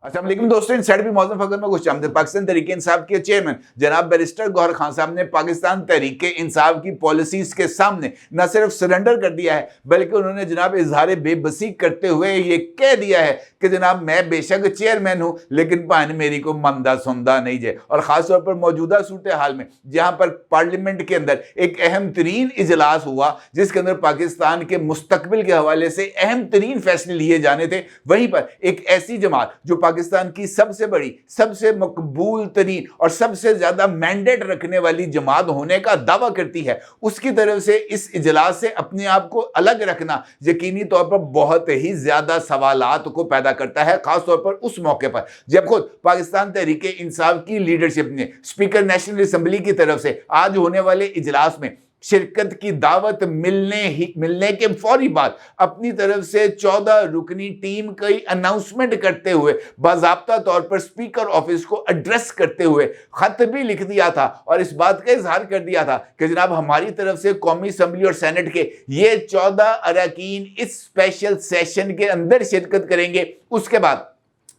अस्सलाम वालेकुम दोस्तों, इनसाइड भी मौजूद फकर में कुछ आमद। पाकिस्तान तहरीक इंसाफ के चेयरमैन जनाब बैरिस्टर गौहर खान साहब ने पाकिस्तान तहरीक इंसाफ की पॉलिसीज के सामने न सिर्फ सरेंडर कर दिया है बल्कि उन्होंने जनाब इजहार बेबसी करते हुए ये कह दिया है कि जनाब मैं बेशक चेयरमैन हूं लेकिन पानी मेरी को मंदा सुंदा नहीं जाए। और खासतौर पर मौजूदा सूरत हाल में जहां पर पार्लियामेंट के अंदर एक अहम तरीन इजलास हुआ जिसके अंदर पाकिस्तान के मुस्तकबिल के हवाले से अहम तरीन फैसले लिए जाने थे, वहीं पर एक ऐसी जमात जो पाकिस्तान की सबसे बड़ी, सबसे मकबूल तरीन और सबसे ज्यादा मैंडेट रखने वाली जमात होने का दावा करती है, उसकी तरफ से इस इजलास से अपने आप को अलग रखना यकीनी तौर पर बहुत ही ज्यादा सवालात को पैदा करता है। खासतौर पर उस मौके पर जब खुद पाकिस्तान तहरीक इंसाफ की लीडरशिप ने स्पीकर नेशनल असेंबली की तरफ से आज होने वाले इजलास में शिरकत की दावत मिलने के फौरी बाद अपनी तरफ से 14 रुकनी टीम की अनाउंसमेंट करते हुए बाज़ाब्ता तौर पर स्पीकर ऑफिस को एड्रेस करते हुए खत भी लिख दिया था और इस बात का इजहार कर दिया था कि जनाब हमारी तरफ से कौमी असम्बली और सेनेट के ये 14 अरकान इस स्पेशल सेशन के अंदर शिरकत करेंगे। उसके बाद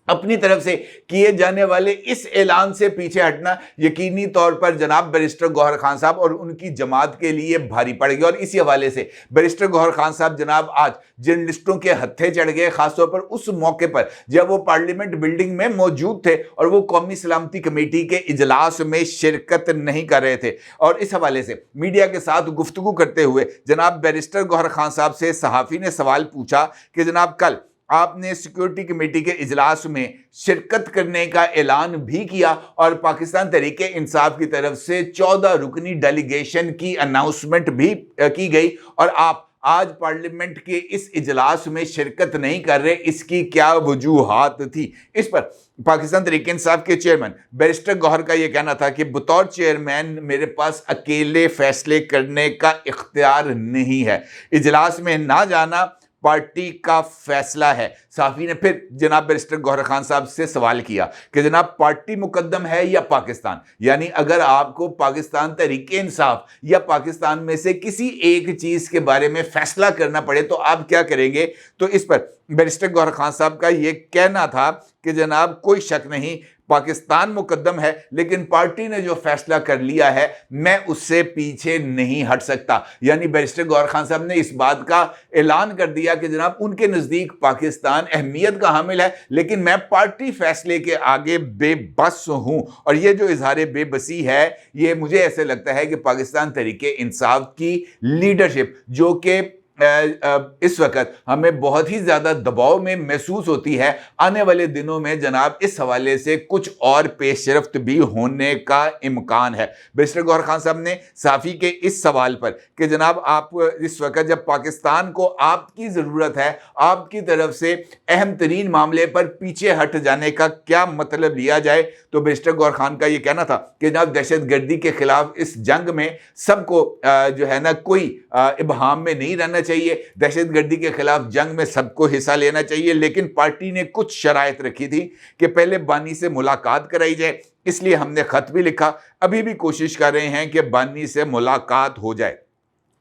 अपनी तरफ से किए जाने वाले इस ऐलान से पीछे हटना यकीनी तौर पर जनाब बैरिस्टर गौहर खान साहब और उनकी जमात के लिए भारी पड़ेगी। और इसी हवाले से बैरिस्टर गौहर खान साहब जनाब आज जर्नलिस्टों के हत्थे चढ़ गए, खासतौर पर उस मौके पर जब वो पार्लियामेंट बिल्डिंग में मौजूद थे और वो कौमी सलामती कमेटी के इजलास में शिरकत नहीं कर रहे थे। और इस हवाले से मीडिया के साथ गुफ्तगू करते हुए जनाब बैरिस्टर गौहर खान साहब से सहाफ़ी ने सवाल पूछा कि जनाब कल आपने सिक्योरिटी कमेटी के इजलास में शिरकत करने का ऐलान भी किया और पाकिस्तान तहरीक इंसाफ की तरफ से 14 रुकनी डेलीगेशन की अनाउंसमेंट भी की गई और आप आज पार्लियामेंट के इस इजलास में शिरकत नहीं कर रहे, इसकी क्या वजूहात थी? इस पर पाकिस्तान तहरीक इंसाफ के चेयरमैन बैरिस्टर गौहर का यह कहना था कि बतौर चेयरमैन मेरे पास अकेले फैसले करने का इख्तियार नहीं है, इजलास में ना जाना पार्टी का फैसला है। साफी ने फिर जनाब बैरिस्टर गौहर खान साहब से सवाल किया कि जनाब पार्टी मुकद्दम है या पाकिस्तान, यानी अगर आपको पाकिस्तान तहरीक इंसाफ या पाकिस्तान में से किसी एक चीज के बारे में फैसला करना पड़े तो आप क्या करेंगे? तो इस पर बैरिस्टर गौहर खान साहब का यह कहना था कि जनाब कोई शक नहीं पाकिस्तान मुकद्दम है लेकिन पार्टी ने जो फैसला कर लिया है मैं उससे पीछे नहीं हट सकता। यानी बैरिस्टर गौहर खान साहब ने इस बात का ऐलान कर दिया कि जनाब उनके नज़दीक पाकिस्तान अहमियत का हामिल है लेकिन मैं पार्टी फैसले के आगे बेबस हूं। और ये जो इजहार बेबसी है ये मुझे ऐसे लगता है कि पाकिस्तान तहरीक इंसाफ की लीडरशिप जो कि इस वक्त हमें बहुत ही ज्यादा दबाव में महसूस होती है, आने वाले दिनों में जनाब इस हवाले से कुछ और पेशरफ्त भी होने का इम्कान है। बैरिस्टर गौहर खान साहब ने साफी के इस सवाल पर कि जनाब आप इस वक्त जब पाकिस्तान को आपकी ज़रूरत है, आपकी तरफ से अहम तरीन मामले पर पीछे हट जाने का क्या मतलब लिया जाए, तो बैरिस्टर गौहर खान का ये कहना था कि जनाब दहशतगर्दी के खिलाफ इस जंग में सबको जो है ना कोई इबहाम में नहीं रहना चाहिए, दहशतगर्दी के खिलाफ जंग में सबको हिस्सा लेना चाहिए, लेकिन पार्टी ने कुछ शराइत रखी थी कि पहले बानी से मुलाकात कराई जाए, इसलिए हमने खत भी लिखा, अभी भी कोशिश कर रहे हैं कि बानी से मुलाकात हो जाए।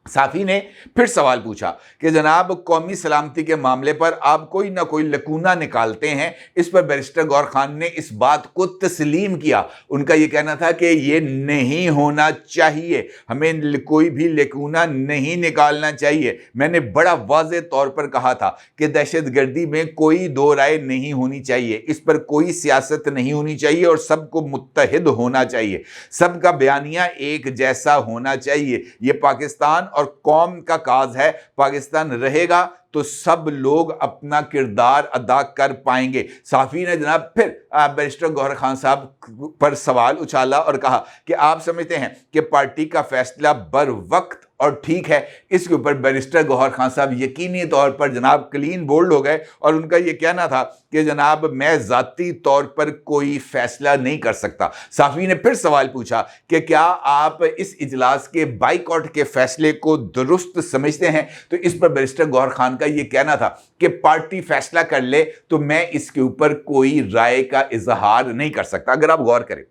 साफी ने फिर सवाल पूछा कि जनाब कौमी सलामती के मामले पर आप कोई ना कोई लकूना निकालते हैं। इस पर बैरिस्टर गौहर खान ने इस बात को तस्लीम किया। उनका यह कहना था कि ये नहीं होना चाहिए, हमें कोई भी लकूना नहीं निकालना चाहिए। मैंने बड़ा वाज़ेह तौर पर कहा था कि दहशतगर्दी में कोई दो राय नहीं होनी चाहिए, इस पर कोई सियासत नहीं होनी चाहिए और सबको मुत्तहिद होना चाहिए, सबका बयानिया एक जैसा होना चाहिए। ये पाकिस्तान और कौम का काज है, पाकिस्तान रहेगा तो सब लोग अपना किरदार अदा कर पाएंगे। साफी ने जनाब फिर बैरिस्टर गौहर खान साहब पर सवाल उछाला और कहा कि आप समझते हैं कि पार्टी का फैसला बर वक्त और ठीक है। इसके ऊपर बैरिस्टर गौहर खान साहब यकीनी तौर पर जनाब क्लीन बोल्ड हो गए और उनका यह कहना था कि जनाब मैं ज़ाती तौर पर कोई फैसला नहीं कर सकता। साफी ने फिर सवाल पूछा कि क्या आप इस इजलास के बाइकआउट के फैसले को दुरुस्त समझते हैं? तो इस पर बैरिस्टर गौहर खान का यह कहना था कि पार्टी फैसला कर ले तो मैं इसके ऊपर कोई राय का इजहार नहीं कर सकता। अगर आप गौर करें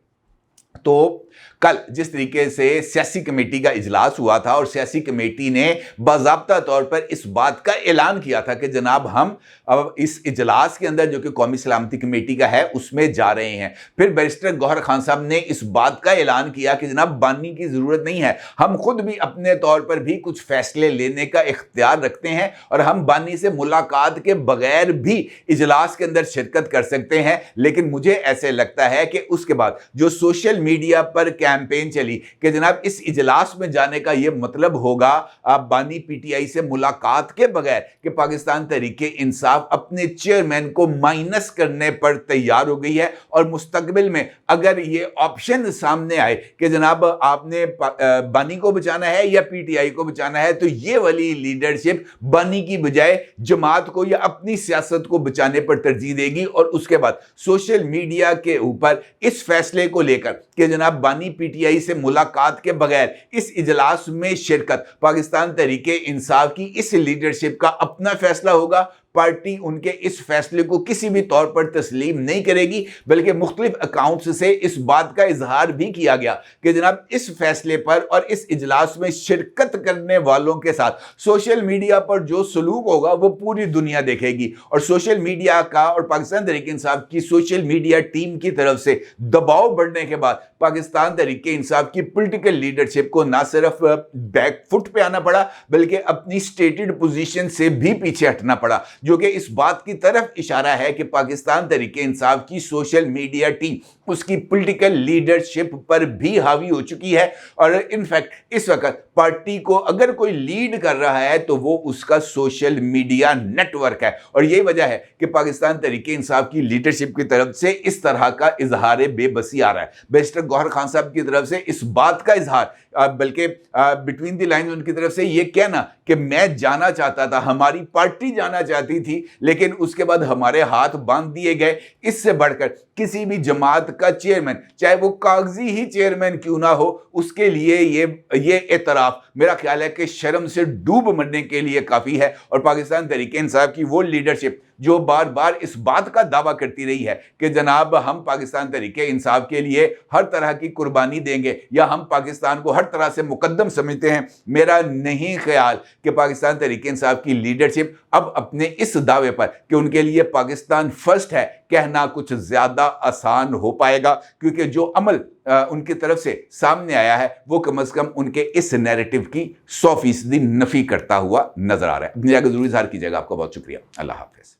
तो कल जिस तरीके से सियासी कमेटी का इजलास हुआ था और सियासी कमेटी ने बाज़ाब्ता तौर पर इस बात का ऐलान किया था कि जनाब हम अब इस इजलास के अंदर जो कि कौमी सलामती कमेटी का है उसमें जा रहे हैं, फिर बैरिस्टर गौहर खान साहब ने इस बात का ऐलान किया कि जनाब बानी की ज़रूरत नहीं है, हम खुद भी अपने तौर पर भी कुछ फैसले लेने का इख्तियार रखते हैं और हम बानी से मुलाकात के बगैर भी इजलास के अंदर शिरकत कर सकते हैं। लेकिन मुझे ऐसे लगता है कि उसके बाद जो सोशल मीडिया पर कैंपेन चली कि जनाब इस इजलास में जाने का ये मतलब होगा आप बानी पीटीआई से मुलाकात के बगैर कि पाकिस्तान तहरीके इंसाफ अपने चेयरमैन को माइनस करने पर तैयार हो गई है और मुस्तकबिल में अगर ये ऑप्शन सामने आए कि जनाब आपने बानी को बचाना है या पीटीआई को बचाना है, तो ये वाली लीडरशिप बानी की बजाय जमात को या अपनी सियासत को बचाने पर तरजीह देगी। और उसके बाद सोशल मीडिया के ऊपर इस फैसले को लेकर कि जनाब बानी पीटीआई से मुलाकात के बगैर इस इजलास में शिरकत पाकिस्तान तहरीके इंसाफ की इस लीडरशिप का अपना फैसला होगा। पार्टी उनके इस फैसले को किसी भी तौर पर तस्लीम नहीं करेगी, बल्कि मुख्तलिफ अकाउंट्स से इस बात का इजहार भी किया गया कि जनाब इस फैसले पर और इस इजलास में शिरकत करने वालों के साथ सोशल मीडिया पर जो सलूक होगा वो पूरी दुनिया देखेगी। और सोशल मीडिया का और पाकिस्तान तहरीके इंसाफ की सोशल मीडिया टीम की तरफ से दबाव बढ़ने के बाद पाकिस्तान तहरीके इंसाफ की पॉलिटिकल लीडरशिप को ना सिर्फ बैक फुट पे आना पड़ा बल्कि अपनी स्टेटेड पोजीशन से भी पीछे हटना पड़ा, जो कि इस बात की तरफ इशारा है कि पाकिस्तान तहरीके इंसाफ की सोशल मीडिया टीम उसकी पॉलिटिकल लीडरशिप पर भी हावी हो चुकी है। और इनफैक्ट इस वक्त पार्टी को अगर कोई लीड कर रहा है तो वो उसका सोशल मीडिया नेटवर्क है। और यही वजह है कि पाकिस्तान तहरीके इंसाफ की लीडरशिप की तरफ से इस तरह का इजहार बेबसी आ रहा है। बैरिस्टर गौहर खान साहब की तरफ से इस बात का इजहार, बल्कि बिटवीन द लाइन्स उनकी तरफ से ये कहना कि मैं जाना चाहता था, हमारी पार्टी जाना चाहती थी, लेकिन उसके बाद हमारे हाथ बांध दिए गए। इससे बढ़कर किसी भी जमात का चेयरमैन, चाहे वो कागजी ही चेयरमैन क्यों ना हो, उसके लिए ये एतराफ मेरा ख्याल है कि शर्म से डूब मरने के लिए काफ़ी है। और पाकिस्तान तहरीके इंसाफ की वो लीडरशिप जो बार बार इस बात का दावा करती रही है कि जनाब हम पाकिस्तान तहरीके इंसाफ के लिए हर तरह की कुर्बानी देंगे या हम पाकिस्तान को हर तरह से मुकद्दम समझते हैं, मेरा नहीं ख्याल कि पाकिस्तान तहरीके इंसाफ की लीडरशिप अब अपने इस दावे पर कि उनके लिए पाकिस्तान फर्स्ट है कहना कुछ ज़्यादा आसान हो पाएगा, क्योंकि जो अमल उनकी तरफ से सामने आया है वो कम से कम उनके इस नैरेटिव की 100% नफी करता हुआ नजर आ रहा है। अपनी जगह जरूर इज़हार कीजिएगा। आपका बहुत शुक्रिया। अल्लाह हाफ़िज़।